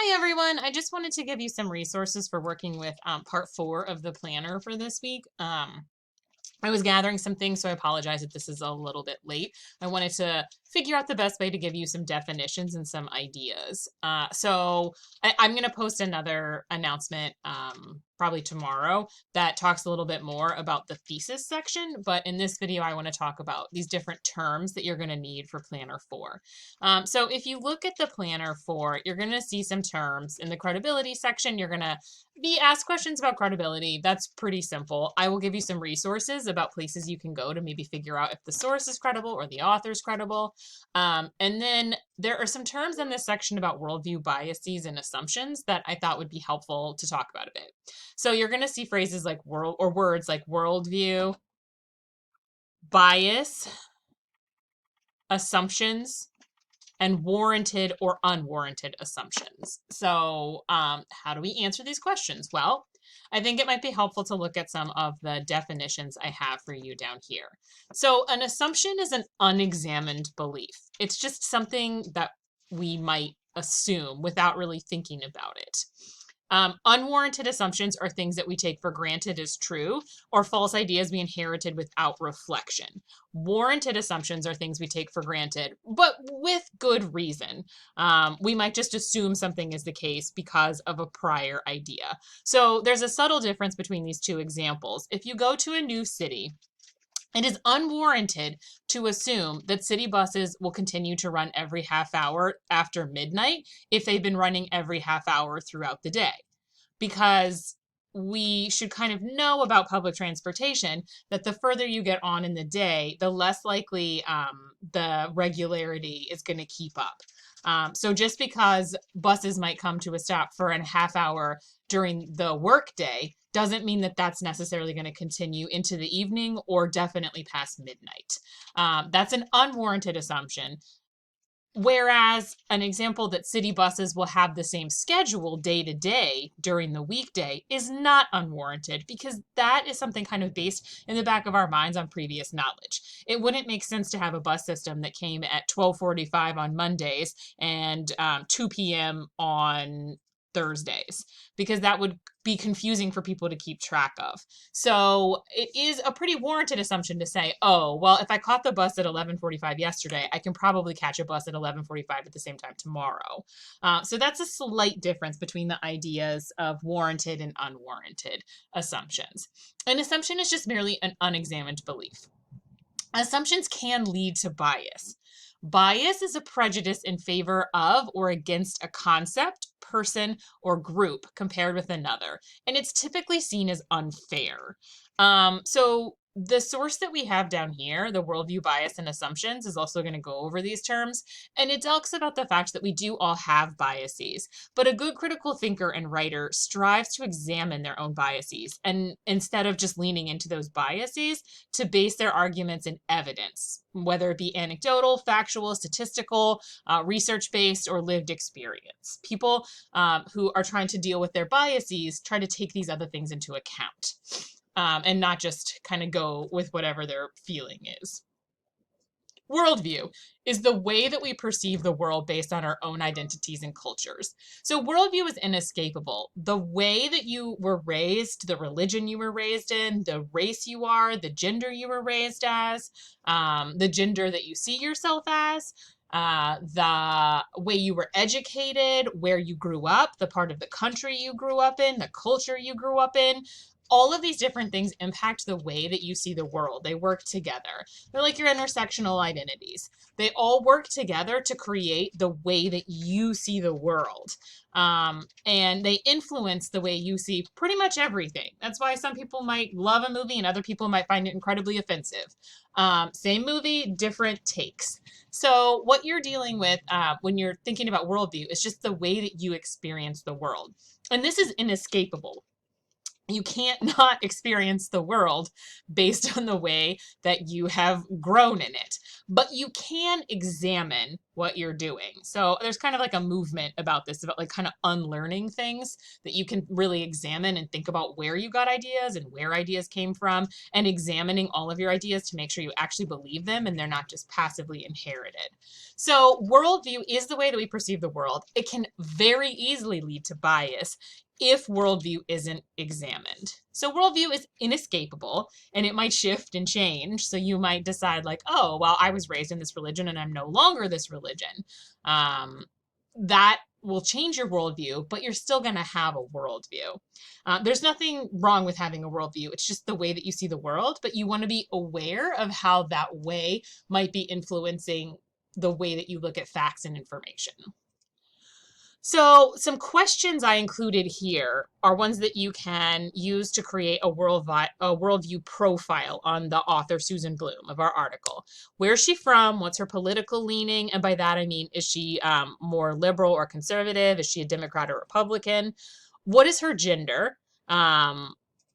Hi, everyone. I just wanted to give you some resources for working with part 4 of the planner for this week. I was gathering some things, so I apologize if this is a little bit late. I wanted to figure out the best way to give you some definitions and some ideas. I'm going to post another announcement probably tomorrow that talks a little bit more about the thesis section. But in this video, I want to talk about these different terms that you're going to need for Planner 4. So if you look at the Planner 4, you're going to see some terms. In the credibility section, you're going to be asked questions about credibility. That's pretty simple. I will give you some resources about places you can go to maybe figure out if the source is credible or the author is credible. And then there are some terms in this section about worldview biases and assumptions that I thought would be helpful to talk about a bit. So you're going to see phrases like words like worldview, bias, assumptions, and warranted or unwarranted assumptions. So how do we answer these questions? Well, I think it might be helpful to look at some of the definitions I have for you down here. So an assumption is an unexamined belief. It's just something that we might assume without really thinking about it. Unwarranted assumptions are things that we take for granted as true or false ideas we inherited without reflection. Warranted assumptions are things we take for granted, but with good reason. We might just assume something is the case because of a prior idea. So there's a subtle difference between these two examples. If you go to a new city, it is unwarranted to assume that city buses will continue to run every half hour after midnight if they've been running every half hour throughout the day, because we should kind of know about public transportation that the further you get on in the day, the less likely the regularity is going to keep up. So just because buses might come to a stop for a half hour during the workday doesn't mean that that's necessarily going to continue into the evening or definitely past midnight. That's an unwarranted assumption. Whereas an example that city buses will have the same schedule day to day during the weekday is not unwarranted, because that is something kind of based in the back of our minds on previous knowledge. It wouldn't make sense to have a bus system that came at 12:45 on Mondays and 2 p.m. on Thursdays, because that would be confusing for people to keep track of. So it is a pretty warranted assumption to say, oh, well, if I caught the bus at 11:45 yesterday, I can probably catch a bus at 11:45 at the same time tomorrow. So that's a slight difference between the ideas of warranted and unwarranted assumptions. An assumption is just merely an unexamined belief. Assumptions can lead to bias. Bias is a prejudice in favor of or against a concept, person, or group compared with another, and it's typically seen as unfair. So the source that we have down here, the Worldview, Bias, and Assumptions, is also going to go over these terms, and it talks about the fact that we do all have biases, but a good critical thinker and writer strives to examine their own biases, and instead of just leaning into those biases, to base their arguments in evidence, whether it be anecdotal, factual, statistical, research-based, or lived experience. People who are trying to deal with their biases try to take these other things into account. And not just kind of go with whatever their feeling is. Worldview is the way that we perceive the world based on our own identities and cultures. So worldview is inescapable. The way that you were raised, the religion you were raised in, the race you are, the gender you were raised as, the gender that you see yourself as, the way you were educated, where you grew up, the part of the country you grew up in, the culture you grew up in. All of these different things impact the way that you see the world. They work together. They're like your intersectional identities. They all work together to create the way that you see the world. And they influence the way you see pretty much everything. That's why some people might love a movie and other people might find it incredibly offensive. Same movie, different takes. So what you're dealing with when you're thinking about worldview is just the way that you experience the world. And this is inescapable. You can't not experience the world based on the way that you have grown in it. But you can examine what you're doing. So there's kind of like a movement about this, about like kind of unlearning things that you can really examine and think about where you got ideas and where ideas came from, and examining all of your ideas to make sure you actually believe them and they're not just passively inherited. So worldview is the way that we perceive the world. It can very easily lead to bias if worldview isn't examined. So worldview is inescapable and it might shift and change. So you might decide like, oh, well, I was raised in this religion and I'm no longer this religion. That will change your worldview, but you're still going to have a worldview. There's nothing wrong with having a worldview. It's just the way that you see the world, but you want to be aware of how that way might be influencing the way that you look at facts and information. So some questions I included here are ones that you can use to create a worldview profile on the author Susan Bloom of our article. Where's she from? What's her political leaning? And by that I mean, is she more liberal or conservative? Is she a Democrat or Republican? What is her gender?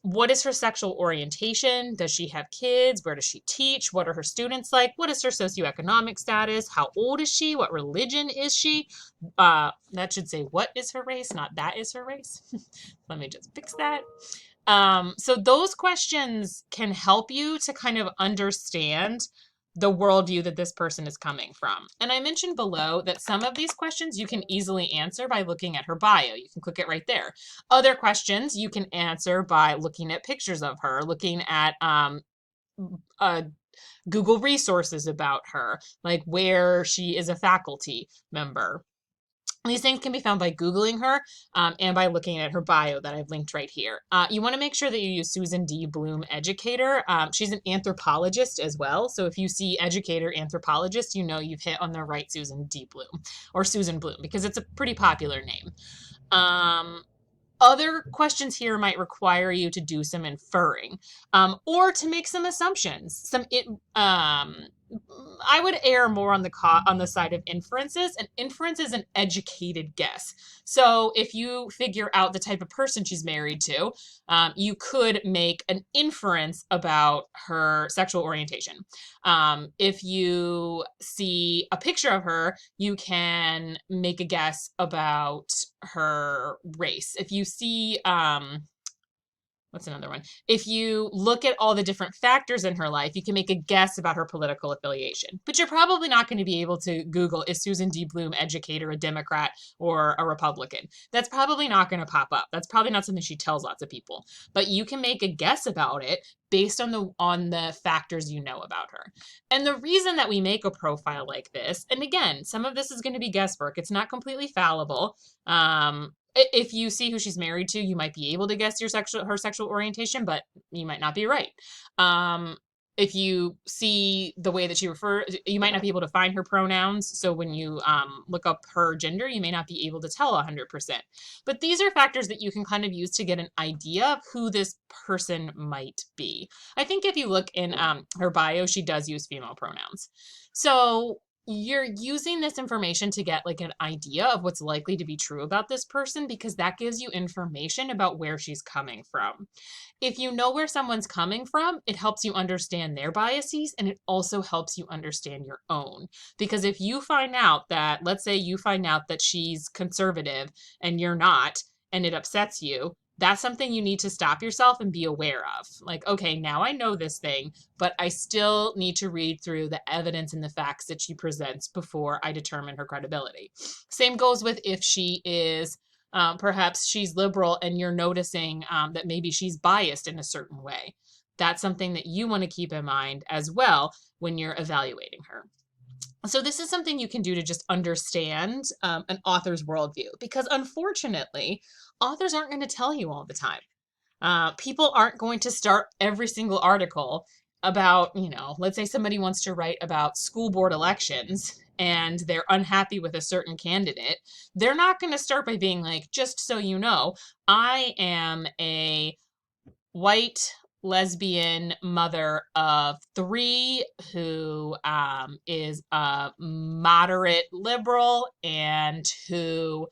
What is her sexual orientation? Does she have kids? Where does she teach? What are her students like? What is her socioeconomic status? How old is she? What religion is she? That should say what is her race, not that is her race. Let me just fix that. So those questions can help you to kind of understand the worldview that this person is coming from. And I mentioned below that some of these questions you can easily answer by looking at her bio. You can click it right there. Other questions you can answer by looking at pictures of her, looking at Google resources about her, like where she is a faculty member. These things can be found by Googling her and by looking at her bio that I've linked right here. You want to make sure that you use Susan D. Bloom Educator. She's an anthropologist as well. So if you see educator, anthropologist, you know you've hit on the right Susan D. Bloom or Susan Bloom, because it's a pretty popular name. Other questions here might require you to do some inferring or to make some assumptions. I would err more on the side of inferences. An inference is an educated guess. So if you figure out the type of person she's married to, you could make an inference about her sexual orientation. If you see a picture of her, you can make a guess about her race. If you see what's another one? If you look at all the different factors in her life, you can make a guess about her political affiliation. But you're probably not going to be able to Google, is Susan D. Bloom educator a Democrat or a Republican? That's probably not going to pop up. That's probably not something she tells lots of people. But you can make a guess about it based on the factors you know about her. And the reason that we make a profile like this, and again, some of this is going to be guesswork. It's not completely fallible. If you see who she's married to, you might be able to guess her sexual orientation, but you might not be right. If you see the way that she refers, you might not be able to find her pronouns. So when you look up her gender, you may not be able to tell 100%. But these are factors that you can kind of use to get an idea of who this person might be. I think if you look in her bio, she does use female pronouns. So you're using this information to get like an idea of what's likely to be true about this person, because that gives you information about where she's coming from. If you know where someone's coming from, it helps you understand their biases, and it also helps you understand your own. Because if you find out that, let's say you find out that she's conservative and you're not, and it upsets you, that's something you need to stop yourself and be aware of. Like, okay, now I know this thing, but I still need to read through the evidence and the facts that she presents before I determine her credibility. Same goes with if she is, perhaps she's liberal and you're noticing that maybe she's biased in a certain way. That's something that you want to keep in mind as well when you're evaluating her. So this is something you can do to just understand an author's worldview, because unfortunately, authors aren't going to tell you all the time. People aren't going to start every single article about, let's say somebody wants to write about school board elections and they're unhappy with a certain candidate. They're not going to start by being like, just so you know, I am a white lesbian mother of 3 who is a moderate liberal and who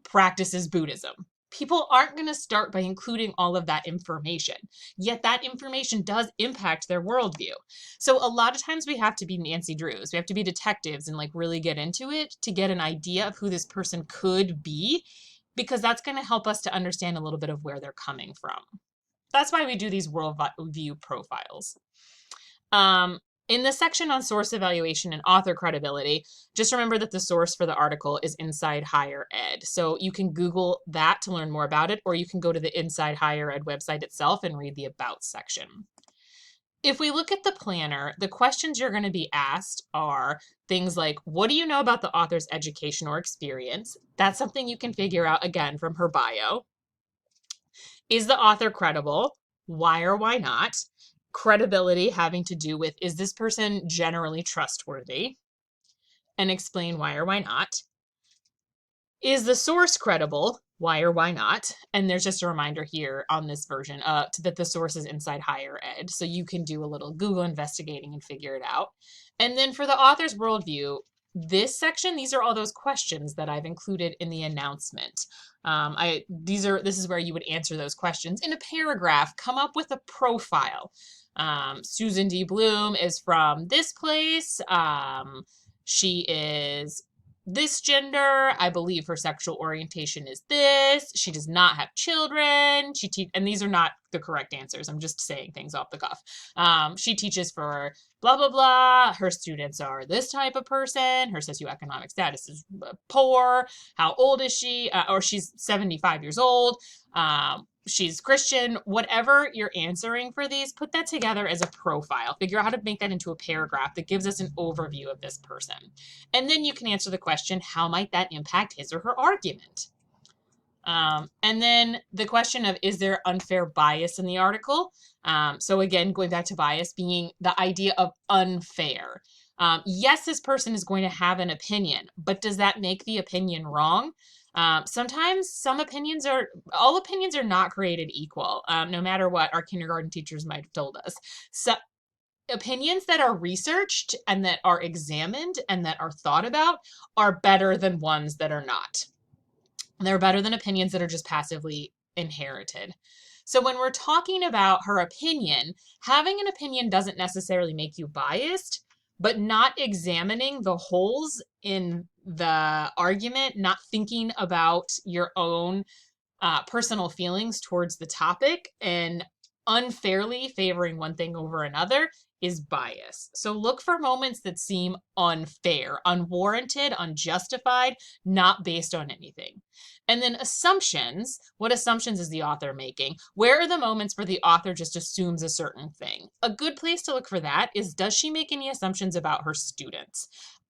practices Buddhism. people aren't going to start by including all of that information. Yet that information does impact their worldview. So a lot of times we have to be Nancy Drews. We have to be detectives and like really get into it to get an idea of who this person could be, because that's going to help us to understand a little bit of where they're coming from. That's why we do these worldview profiles. In the section on source evaluation and author credibility, just remember that the source for the article is Inside Higher Ed. So you can Google that to learn more about it, or you can go to the Inside Higher Ed website itself and read the About section. If we look at the planner, the questions you're going to be asked are things like, what do you know about the author's education or experience? That's something you can figure out, again, from her bio. Is the author credible? Why or why not? Credibility having to do with, is this person generally trustworthy? And explain why or why not. Is the source credible? Why or why not? And there's just a reminder here on this version that the source is Inside Higher Ed. So you can do a little Google investigating and figure it out. And then for the author's worldview, this section, these are all those questions that I've included in the announcement. This is where you would answer those questions in a paragraph. Come up with a profile. Susan D. Bloom is from this place. She is this gender. I believe her sexual orientation is this. She does not have children. And these are not the correct answers. I'm just saying things off the cuff. She teaches for blah, blah, blah. Her students are this type of person. Her socioeconomic status is poor. How old is she? Or she's 75 years old. She's Christian. Whatever you're answering for these, put that together as a profile. Figure out how to make that into a paragraph that gives us an overview of this person. And then you can answer the question, how might that impact his or her argument? And then the question of, is there unfair bias in the article? So again, going back to bias being the idea of unfair. Yes, this person is going to have an opinion, but does that make the opinion wrong? Sometimes all opinions are not created equal, no matter what our kindergarten teachers might have told us. So opinions that are researched and that are examined and that are thought about are better than ones that are not. They're better than opinions that are just passively inherited. So when we're talking about her opinion, having an opinion doesn't necessarily make you biased, but not examining the holes in the argument, not thinking about your own personal feelings towards the topic, and unfairly favoring one thing over another is bias. So look for moments that seem unfair, unwarranted, unjustified, not based on anything. And then assumptions. What assumptions is the author making? Where are the moments where the author just assumes a certain thing? A good place to look for that is, does she make any assumptions about her students?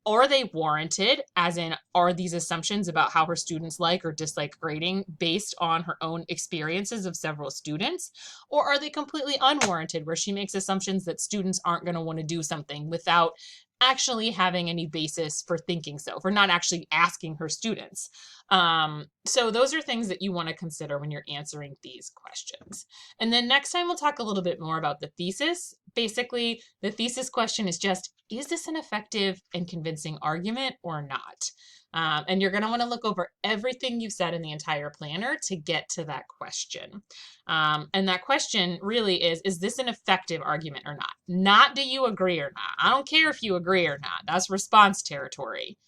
Are they warranted, as in, are these assumptions about how her students like or dislike grading based on her own experiences of several students? Or are they completely unwarranted, where she makes assumptions that students aren't going to want to do something without actually having any basis for thinking so, for not actually asking her students? So those are things that you want to consider when you're answering these questions. And then next time we'll talk a little bit more about the thesis. Basically, the thesis question is just, is this an effective and convincing argument or not? And you're going to want to look over everything you've said in the entire planner to get to that question. And that question really is this an effective argument or not? Not do you agree or not? I don't care if you agree or not. That's response territory.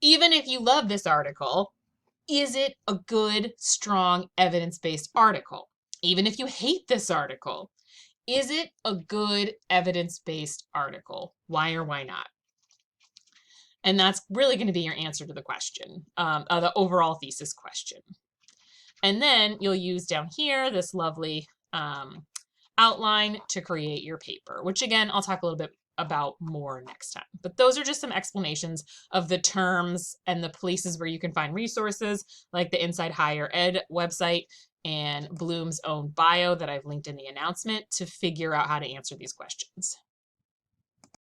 Even if you love this article, is it a good, strong, evidence-based article? Even if you hate this article, is it a good, evidence-based article? Why or why not? And that's really going to be your answer to the question, the overall thesis question. And then you'll use down here this lovely outline to create your paper, which again, I'll talk a little bit about more next time. But those are just some explanations of the terms and the places where you can find resources like the Inside Higher Ed website and Bloom's own bio that I've linked in the announcement to figure out how to answer these questions.